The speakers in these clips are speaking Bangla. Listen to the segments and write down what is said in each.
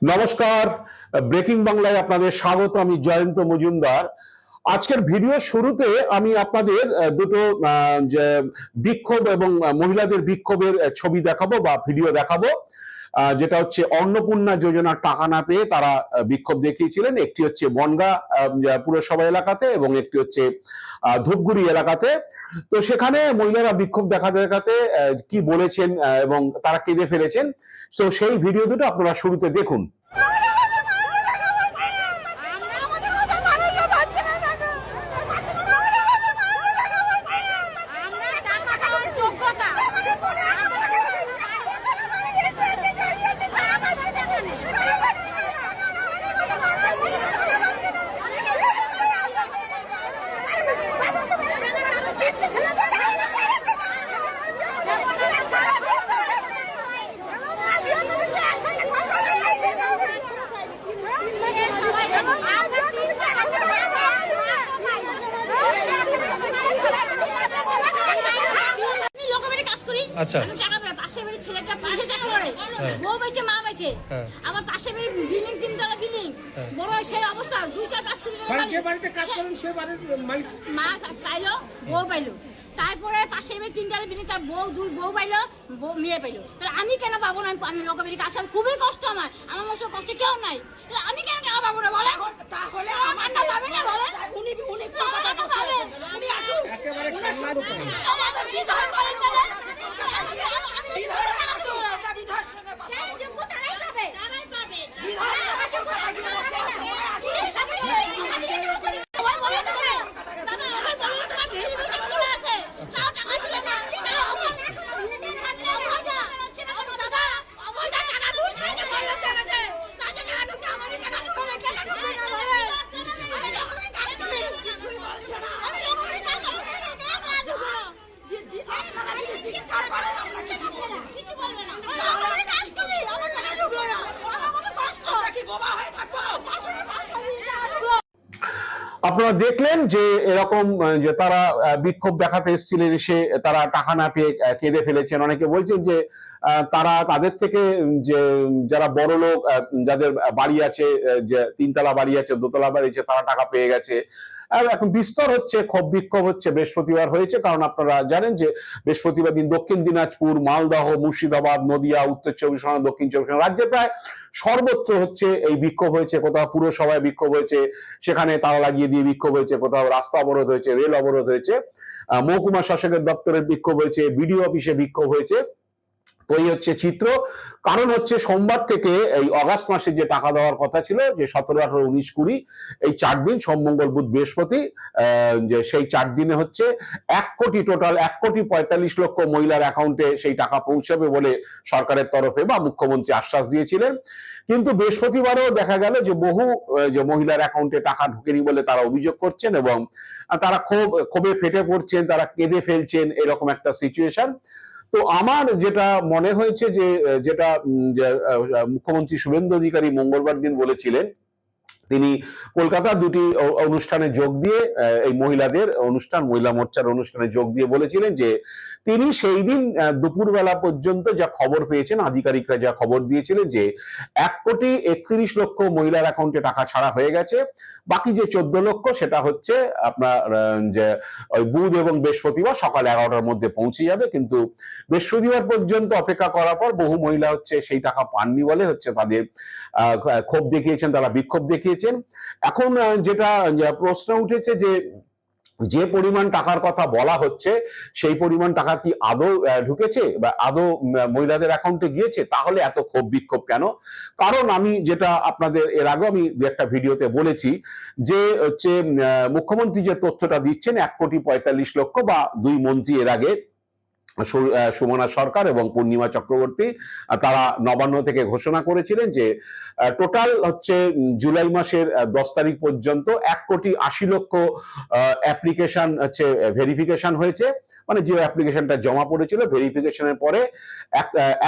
নমস্কার, ব্রেকিং বাংলায় আপনাদের স্বাগত। আমি জয়ন্ত মজুমদার। আজকের ভিডিও শুরুতে আমি আপনাদের দুটো যে বিক্ষোভ এবং মহিলাদের বিক্ষোভের ছবি দেখাবো বা ভিডিও দেখাবো, যেটা হচ্ছে অন্নপূর্ণা যোজনার টাকা না পেয়ে তারা বিক্ষোভ দেখিয়েছিলেন। একটি হচ্ছে বনগাঁ পুরসভা এলাকাতে এবং একটি হচ্ছে ধূপগুড়ি এলাকাতে। তো সেখানে মহিলারা বিক্ষোভ দেখাতে দেখাতে কি বলেছেন এবং তারা কেঁদে ফেলেছেন। তো সেই ভিডিও দুটো আপনারা শুরুতে দেখুন। আচ্ছা, পাশের বাড়ির ছেলেটা পাশে চাকরি করে, বউ পাইছে, মা পাইছে। আমার পাশের বাড়ির বিল্ডিং, তিনতলা বিল্ডিং, বড় সেই অবস্থা, 2-4-5 কোটি টাকা যে বাড়িতে কাজ করেন সে বাড়ির মালিক মা পাইলো, বউ পাইলো। তারপরে পাশের বাড়ির তিনতলা বিল্ডিং, তার বউ পাইলো, মেয়ে পাইলো। তাহলে আমি কেন পাবো না? আমি লোকের বাড়ি কাজ করি, খুবই কষ্ট আমার মতো কষ্ট কেউ নাই। আমি কেন টাকা পাবো না বলে? তাহলে আমার না পাবে না বলে? উনি পাবে, উনি আসুন একেবারে কান্নার উপরে। আমাদের কি ধর করেন তাহলে? আপনারা দেখলেন যে এরকম যে তারা বিক্ষোভ দেখাতে এসেছিলেন, এসে তারা টাকা না পেয়ে কেঁদে ফেলেছেন। অনেকে বলছেন যে তারা তাদের থেকে যে যারা বড় লোক, যাদের বাড়ি আছে, যে তিনতলা বাড়ি আছে, দোতলা বাড়ি আছে, তারা টাকা পেয়ে গেছে। আর এখন বিস্তর হচ্ছে, ক্ষোভ বিক্ষোভ হচ্ছে। বৃহস্পতিবার হয়েছে, কারণ আপনারা জানেন যে বৃহস্পতিবার দিন দক্ষিণ দিনাজপুর, মালদহ, মুর্শিদাবাদ, নদিয়া, উত্তর চব্বিশ পরগনা, দক্ষিণ চব্বিশ পরগনা, রাজ্যে প্রায় সর্বত্র হচ্ছে এই বিক্ষোভ হয়েছে। কোথাও পুরসভায় বিক্ষোভ হয়েছে, সেখানে তালা লাগিয়ে দিয়ে বিক্ষোভ হয়েছে। কোথাও রাস্তা অবরোধ হয়েছে, রেল অবরোধ হয়েছে, মহকুমা শাসকের দপ্তরের বিক্ষোভ হয়েছে, বিডিও অফিসে বিক্ষোভ হয়েছে। তো এই হচ্ছে চিত্র। কারণ হচ্ছে সোমবার থেকে এই অগাস্ট মাসে যে টাকা দেওয়ার কথা ছিল, যে 17, 18, 19, 20 এই 4 দিন, সোম, মঙ্গল, বুধ, বৃহস্পতি, যে সেই 4 দিনে হচ্ছে 1 কোটি, টোটাল 1,45 লক্ষ মহিলার অ্যাকাউন্টে সেই টাকা পৌঁছাবে বলে সরকারের তরফে বা মুখ্যমন্ত্রী আশ্বাস দিয়েছিলেন। কিন্তু বৃহস্পতিবারও দেখা গেল যে বহু যে মহিলার অ্যাকাউন্টে টাকা ঢুকেনি বলে তারা অভিযোগ করছেন এবং তারা ক্ষোভে ফেটে পড়ছেন, তারা কেঁদে ফেলছেন, এরকম একটা সিচুয়েশন। তো আমার যেটা মনে হয়েছে যে যেটা মুখ্যমন্ত্রী শুভেন্দু অধিকারী মঙ্গলবার দিন বলেছিলেন, তিনি কলকাতার দুটি অনুষ্ঠানে যোগ দিয়ে, এই মহিলাদের অনুষ্ঠান, মহিলা মোর্চার অনুষ্ঠানে যোগ দিয়ে বলেছিলেন যে তিনি সেই দিন দুপুরবেলা পর্যন্ত যা খবর পেয়েছেন, আধিকারিকরা যা খবর দিয়েছিলেন যে 1,31 লক্ষ মহিলার অ্যাকাউন্টে টাকা ছাড়া হয়ে গেছে। বাকি যে 14 লক্ষ সেটা হচ্ছে আপনার যে বুধ এবং বৃহস্পতিবার সকাল 11টার মধ্যে পৌঁছে যাবে। কিন্তু বৃহস্পতিবার পর্যন্ত অপেক্ষা করার পর বহু মহিলা হচ্ছে সেই টাকা পাননি বলে হচ্ছে তাদের ক্ষোভ দেখিয়েছেন, তারা বিক্ষোভ দেখিয়েছেন। এখন যেটা প্রশ্ন উঠেছে যে পরিমাণ টাকার কথা বলা হচ্ছে, সেই পরিমাণ টাকা কি আদৌ ঢুকেছে বা আদৌ মহিলাদের অ্যাকাউন্টে গিয়েছে? তাহলে এত ক্ষোভ বিক্ষোভ কেন? কারণ আমি যেটা আপনাদের এর আগে আমি একটা ভিডিওতে বলেছি যে হচ্ছে মুখ্যমন্ত্রী যে তথ্যটা দিচ্ছেন 1,45 লক্ষ বা 2 মন্ত্রী এর আগে, সুমনা সরকার এবং পূর্ণিমা চক্রবর্তী, তারা নবান্ন থেকে ঘোষণা করেছিলেন যে টোটাল হচ্ছে জুলাই মাসের 10 তারিখ পর্যন্ত 1,80 লক্ষ অ্যাপ্লিকেশন হচ্ছে ভেরিফিকেশন হয়েছে। মানে যে অ্যাপ্লিকেশনটা জমা পড়েছিল, ভেরিফিকেশনের পরে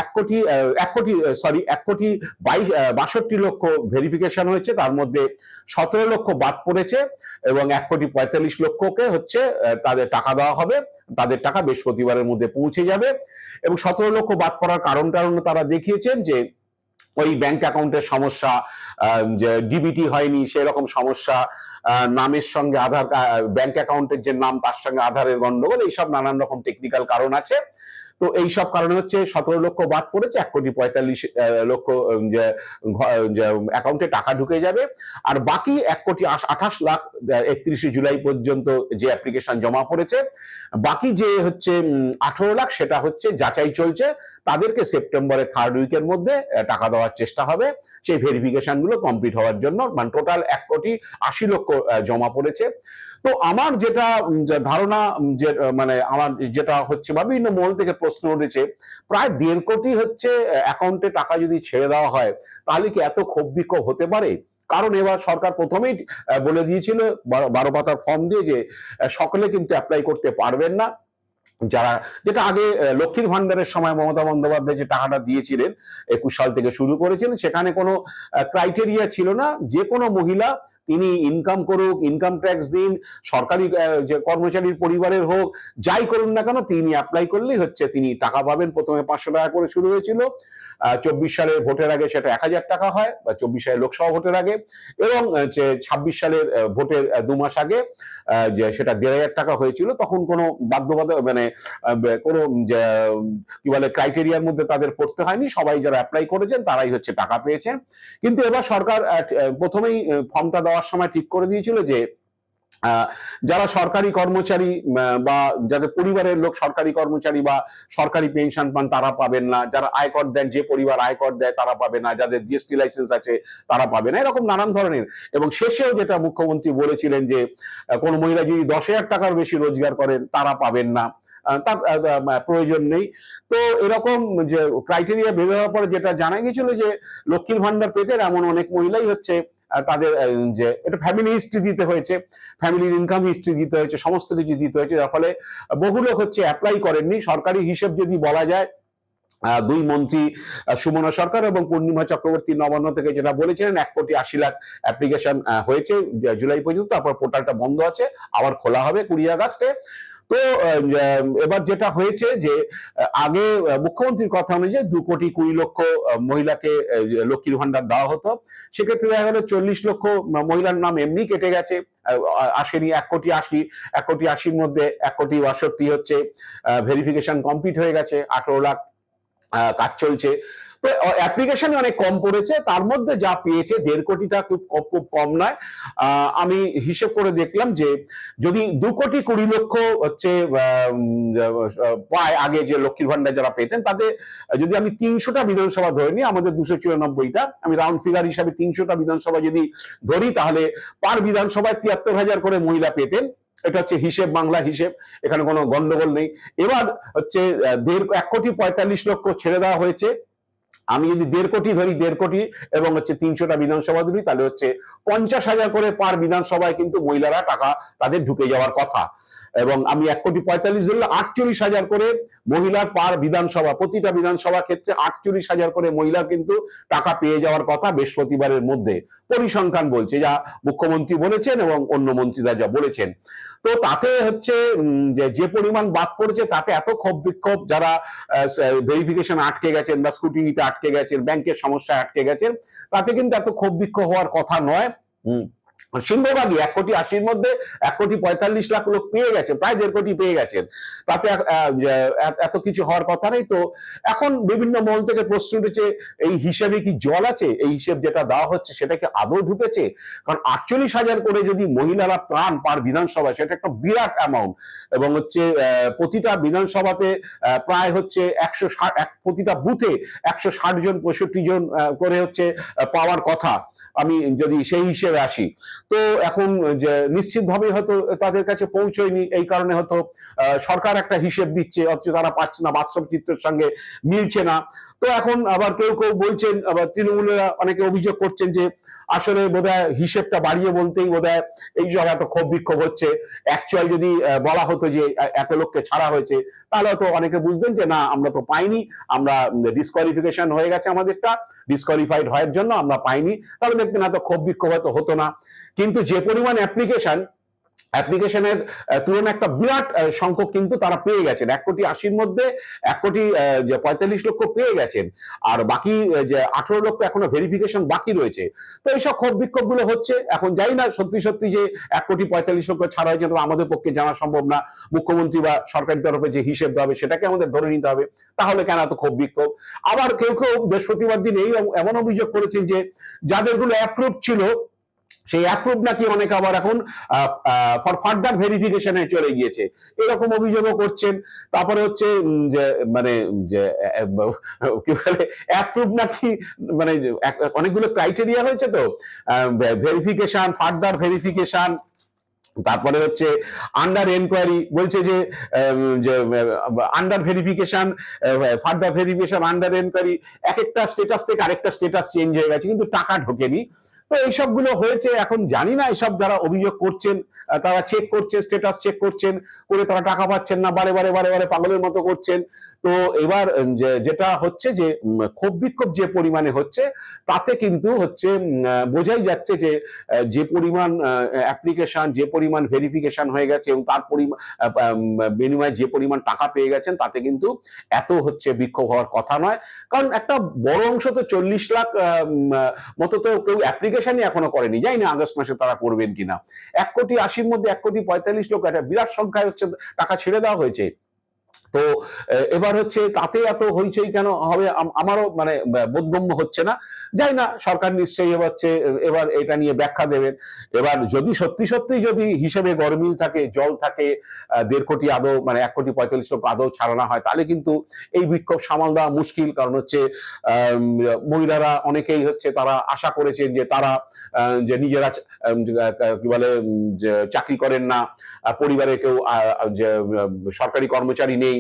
1,62 লক্ষ ভেরিফিকেশন হয়েছে। তার মধ্যে 17 লক্ষ বাদ পড়েছে এবং 1,45 লক্ষকে হচ্ছে তাদের টাকা দেওয়া হবে। তাদের টাকা বৃহস্পতিবারের মধ্যে পৌঁছে যাবে। এবং 17 লক্ষ বাদ পড়ার কারণটা তারা দেখিয়েছেন যে ওই ব্যাংক অ্যাকাউন্টের সমস্যা, যে ডিবিটি হয়নি সেরকম সমস্যা, নামের সঙ্গে আধার, ব্যাংক অ্যাকাউন্টের যে নাম তার সঙ্গে আধারের গন্ডগোল, এইসব নানান রকম টেকনিক্যাল কারণ আছে। তো এইসব কারণে হচ্ছে 17 লক্ষ বাদ পড়েছে, 1,45,00,000 যে অ্যাকাউন্টে টাকা ঢুকে যাবে। আর বাকি 1,28,00,000 31শে জুলাই পর্যন্ত যে অ্যাপ্লিকেশন জমা পড়েছে, বাকি যে হচ্ছে 18 লাখ সেটা হচ্ছে যাচাই চলছে। তাদেরকে সেপ্টেম্বরের 3rd উইকের মধ্যে টাকা দেওয়ার চেষ্টা হবে সেই ভেরিফিকেশন গুলো কমপ্লিট হওয়ার জন্য। মানে টোটাল 1,80,00,000 জমা পড়েছে। তো আমার যেটা ধারণা, যে মানে আমার যেটা হচ্ছে বা বিভিন্ন মহল থেকে প্রশ্ন উঠেছে, প্রায় 1.5 কোটি হচ্ছে অ্যাকাউন্টে টাকা যদি ছেড়ে দেওয়া হয় তাহলে কি এত ক্ষোভ বিক্ষোভ হতে পারে? কারণ এবার সরকার প্রথমেই বলে দিয়েছিল 12 পাতার ফর্ম দিয়ে যে সকলে কিন্তু অ্যাপ্লাই করতে পারবেন না। যারা, যেটা আগে লক্ষ্মীর ভান্ডারের সময় মমতা বন্দ্যোপাধ্যায় যে টাকাটা দিয়েছিলেন 21 সাল থেকে শুরু করেছিলেন, সেখানে কোনো ক্রাইটেরিয়া ছিল না। যে কোনো মহিলা, তিনি ইনকাম করুক, ইনকাম ট্যাক্স দিন, সরকারি যে কর্মচারীর পরিবারের হোক, যাই করুন না কেন, তিনি অ্যাপ্লাই করলেই হচ্ছে তিনি টাকা পাবেন। প্রথমে 500 টাকা করে শুরু হয়েছিল, 24 সালের ভোটের আগে সেটা 1000 টাকা হয়, বা 24 সালের লোকসভা ভোটের আগে, এবং 26 সালের ভোটের 2 মাস আগে যে সেটা 1,500 টাকা হয়েছিল। তখন কোনো বাধ্যবাধক মানে কোনো কি বলে ক্রাইটেরিয়ার মধ্যে তাদের পড়তে হয়নি, সবাই যারা অ্যাপ্লাই করেছেন তারাই হচ্ছে টাকা পেয়েছেন। কিন্তু এবার সরকার প্রথমেই ফর্মটা দেওয়ার সময় ঠিক করে দিয়েছিল যে যারা সরকারি কর্মচারী বা যাদের পরিবারের লোক সরকারি কর্মচারী বা সরকারি পেনশন পান তারা পাবেন না, যারা আয়কর দেন, যে পরিবার আয়কর দেয় তারা পাবে না, যাদের জিএসটি লাইসেন্স আছে তারা পাবে না, এরকম নানান ধরনের। এবং শেষেও যেটা মুখ্যমন্ত্রী বলেছিলেন যে কোনো মহিলা যদি 10,000 টাকার বেশি রোজগার করেন তারা পাবেন না, তার প্রয়োজন নেই। তো এরকম যে ক্রাইটেরিয়া বের হওয়ার পরে যেটা জানা গেছিল যে লক্ষ্মীর ভান্ডার পেতেন এমন অনেক মহিলাই হচ্ছে তাদের যে এটা ফ্যামিলি হিস্ট্রি দিতে হয়েছে, ফ্যামিলির ইনকাম হিস্ট্রি দিতে হয়েছে, সমস্ত কিছু দিতে হয়েছে, যার ফলে বহু লোক হচ্ছে অ্যাপ্লাই করেননি। সরকারি হিসেব যদি বলা যায়, 2 মন্ত্রী সুমনা সরকার এবং পূর্ণিমা চক্রবর্তী নবান্ন থেকে যেটা বলেছিলেন 1,80,00,000 অ্যাপ্লিকেশন হয়েছে জুলাই পর্যন্ত, তারপর পোর্টালটা বন্ধ আছে, আবার খোলা হবে 20 আগস্টে। তো এবার যেটা হয়েছে যে আগে মুখ্যমন্ত্রীর কথা অনুযায়ী 2,20,00,000 মহিলাকে লক্ষ্মীর ভান্ডার দেওয়া হতো। সেক্ষেত্রে দেখা গেল 40 লক্ষ মহিলার নাম এমনি কেটে গেছে, আসেনি। 1,80,00,000 মধ্যে 1,62,00,000 হচ্ছে ভেরিফিকেশন কমপ্লিট হয়ে গেছে, 18 লাখ কাজ চলছে। তো অ্যাপ্লিকেশন অনেক কম পড়েছে, তার মধ্যে যা পেয়েছে 1.5 কোটিটা খুব কম নয়। আমি হিসেব করে দেখলাম যে যদি 2,20,00,000 হচ্ছে পায় আগে যে লক্ষ্মীর ভান্ডার যারা পেতেন, তাতে যদি আমি 300টা বিধানসভা ধরে নিই, আমাদের 294টা, আমি রাউন্ড ফিগার হিসাবে 300টা বিধানসভা যদি ধরি, তাহলে পার বিধানসভায় 73,000 করে মহিলা পেতেন। এটা হচ্ছে হিসেব, বাংলা হিসেব, এখানে কোনো গন্ডগোল নেই। এবার হচ্ছে 1,45,00,000 ছেড়ে দেওয়া হয়েছে। আমি যদি 1.5 কোটি ধরি, 1.5 কোটি এবং হচ্ছে 300টা বিধানসভা ধরি, তাহলে হচ্ছে 50,000 করে পার বিধানসভায় কিন্তু মহিলারা টাকা তাদের ঢুকে যাওয়ার কথা। এবং আমি 1,45,00,000 ধরলে 48,000 করে মহিলার পার বিধানসভা, প্রতিটা বিধানসভা ক্ষেত্রে 48,000 করে মহিলা কিন্তু টাকা পেয়ে যাওয়ার কথা বৃহস্পতিবারের মধ্যে, পরিসংখ্যান বলছে, যা মুখ্যমন্ত্রী বলেছেন এবং অন্য মন্ত্রীরা যা বলেছেন। তো তাতে হচ্ছে যে পরিমাণ বাদ পড়েছে, তাতে এত ক্ষোভ বিক্ষোভ, যারা ভেরিফিকেশন আটকে গেছেন বা স্ক্রুটিনিতে আটকে গেছেন, ব্যাংকের সমস্যায় আটকে গেছেন, তাতে কিন্তু এত ক্ষোভ বিক্ষোভ হওয়ার কথা নয়। সিংহভাগই 1,80,00,000 মধ্যে 1,45,00,000 লোক পেয়ে গেছে, প্রায় 1.5 কোটি পেয়ে গেছেন, তাতে এত কিছু হওয়ার কথা নেই। তো এখন বিভিন্ন মহল থেকে প্রশ্ন উঠেছে, এই হিসেবে কি জল আছে? এই হিসেব যেটা দেওয়া হচ্ছে সেটা কি আদৌ ঢুকেছে? কারণ 48,000 করে যদি মহিলারা প্রাণ পার বিধানসভায়, সেটা একটা বিরাট অ্যামাউন্ট। এবং হচ্ছে প্রতিটা বিধানসভাতে প্রায় হচ্ছে 160, প্রতিটা বুথে 160 জন 65 জন করে হচ্ছে পাওয়ার কথা, আমি যদি সেই হিসেবে আসি। তো এখন যে নিশ্চিতভাবে হয়তো তাদের কাছে পৌঁছয়নি, এই কারণে হয়তো সরকার একটা হিসেব দিচ্ছে, অথচ তারা পাচ্ছে না, বাস্তব চিত্রের সঙ্গে মিলছে না। তো এখন আবার কেউ কেউ বলছেন, আবার তৃণমূলেরা অনেকে অভিযোগ করছেন যে আসলে বোধহয় হিসেবটা বাড়িয়ে বলতেই বোধহয় এই সব এত ক্ষোভ বিক্ষোভ হচ্ছে। অ্যাকচুয়াল যদি বলা হতো যে এত লোককে ছাড়া হয়েছে, তাহলে হয়তো অনেকে বুঝতেন যে না, আমরা তো পাইনি, আমরা ডিসকোয়ালিফিকেশন হয়ে গেছে, আমাদেরটা ডিসকোয়ালিফাইড হওয়ার জন্য আমরা পাইনি, তাহলে দেখতেন এত ক্ষোভ বিক্ষোভ হয়তো হতো না। কিন্তু যে পরিমাণ অ্যাপ্লিকেশন, অ্যাপ্লিকেশনের তুলনায় একটা বিরাট সংখ্যক কিন্তু তারা পেয়ে গেছেন। 1,80,00,000 মধ্যে 1,45,00,000 পেয়ে গেছেন, আর বাকি যে 18 লক্ষ এখনো ভেরিফিকেশন বাকি রয়েছে। তো এইসব ক্ষোভ বিক্ষোভ গুলো হচ্ছে। এখন জানি না সত্যি সত্যি যে 1,45,00,000 ছাড়া হয়েছে, তো আমাদের পক্ষে জানা সম্ভব না। মুখ্যমন্ত্রী বা সরকারি তরফে যে হিসেব হবে সেটাকে আমাদের ধরে নিতে হবে। তাহলে কেন এত ক্ষোভ বিক্ষোভ? আবার কেউ কেউ বৃহস্পতিবার দিন এমন অভিযোগ করেছেন যে যাদেরগুলো অ্যাপ্রুভ ছিল সেই অ্যাপ্রুভ নাকি অনেকে আবার এখন ফর ফার্দার ভেরিফিকেশনে চলে গিয়েছে, এরকম অভিযোগও করছেন। তারপরে হচ্ছে যে মানে যে কি বলে অ্যাপ্রুভ নাকি মানে অনেকগুলো ক্রাইটেরিয়া হয়েছে, তো ভেরিফিকেশন, ফার্দার ভেরিফিকেশন, তারপরে হচ্ছে আন্ডার এনকোয়ারি, বলছে যে under verification, further verification, under enquiry, এক একটা স্টেটাস থেকে আরেকটা স্টেটাস চেঞ্জ হয়ে গেছে, কিন্তু টাকা ঢোকেনি। তো এইসবগুলো হয়েছে। এখন জানি না এসব যারা অভিযোগ করছেন তারা চেক করছে, স্টেটাস চেক করছেন, করে তারা টাকা পাচ্ছেন না, বারে বারে বারে বারে পাগলের মতো করছেন। তো এবার যেটা হচ্ছে যে ক্ষোভ বিক্ষোভ যে পরিমাণে হচ্ছে, তাতে কিন্তু হচ্ছে বোঝাই যাচ্ছে যে যে পরিমাণ অ্যাপ্লিকেশন, যে পরিমাণ ভেরিফিকেশন হয়ে গেছে এবং তার বিনিময়ে যে পরিমাণ টাকা পেয়ে গেছেন, তাতে কিন্তু এত হচ্ছে বিক্ষোভ হওয়ার কথা নয়। কারণ একটা বড় অংশ তো 40 লাখ মতো তো কেউ অ্যাপ্লিকেশনই এখনো করেনি, জানি না আগস্ট মাসে তারা করবেন কিনা। 1,80,00,000 মধ্যে 1,45,00,000 একটা বিরাট সংখ্যায় হচ্ছে টাকা ছেড়ে দেওয়া হয়েছে। তো এবার হচ্ছে তাতে এত হইচই কেন হবে আমারও মানে বোধগম্য হচ্ছে না। যাই না, সরকার নিশ্চয়ই এবার এটা নিয়ে ব্যাখ্যা দেবেন। এবার যদি সত্যি সত্যি যদি হিসেবে গরমিল থাকে, জল থাকে, 1.5 কোটি আদৌ মানে 1,45,00,000 আদৌ ছাড়ানো হয়, তাহলে কিন্তু এই বিক্ষোভ সামাল দেওয়া মুশকিল। কারণ হচ্ছে মহিলারা অনেকেই হচ্ছে তারা আশা করেছেন যে তারা যে নিজেরা কি বলে চাকরি করেন না, পরিবারে কেউ সরকারি কর্মচারী নেই,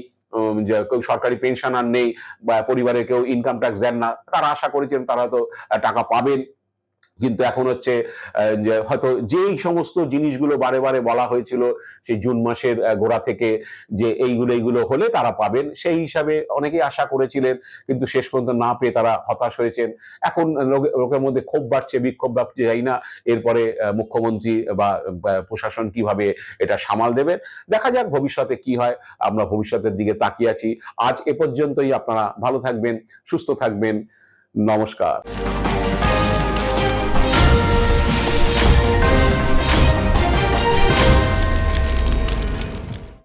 কেউ সরকারি পেনশনার নেই, বা পরিবারে কেউ ইনকাম ট্যাক্স দেন না, তারা আশা করেছেন তারা তো টাকা পাবেন। কিন্তু এখন হচ্ছে যে হয়তো যেই সমস্ত জিনিসগুলো বারে বারে বলা হয়েছিল সেই জুন মাসের গোড়া থেকে, যে এইগুলো হলে তারা পাবেন, সেই হিসাবে অনেকেই আশা করেছিলেন, কিন্তু শেষ পর্যন্ত না পেয়ে তারা হতাশ হয়েছেন। এখন লোকের মধ্যে ক্ষোভ বাড়ছে, বিক্ষোভ বাড়ছে, যাই না এরপরে মুখ্যমন্ত্রী বা প্রশাসন কিভাবে এটা সামাল দেবে। দেখা যাক ভবিষ্যতে কি হয়, আমরা ভবিষ্যতের দিকে তাকিয়ে আছি। আজ এ পর্যন্তই। আপনারা ভালো থাকবেন, সুস্থ থাকবেন। নমস্কার।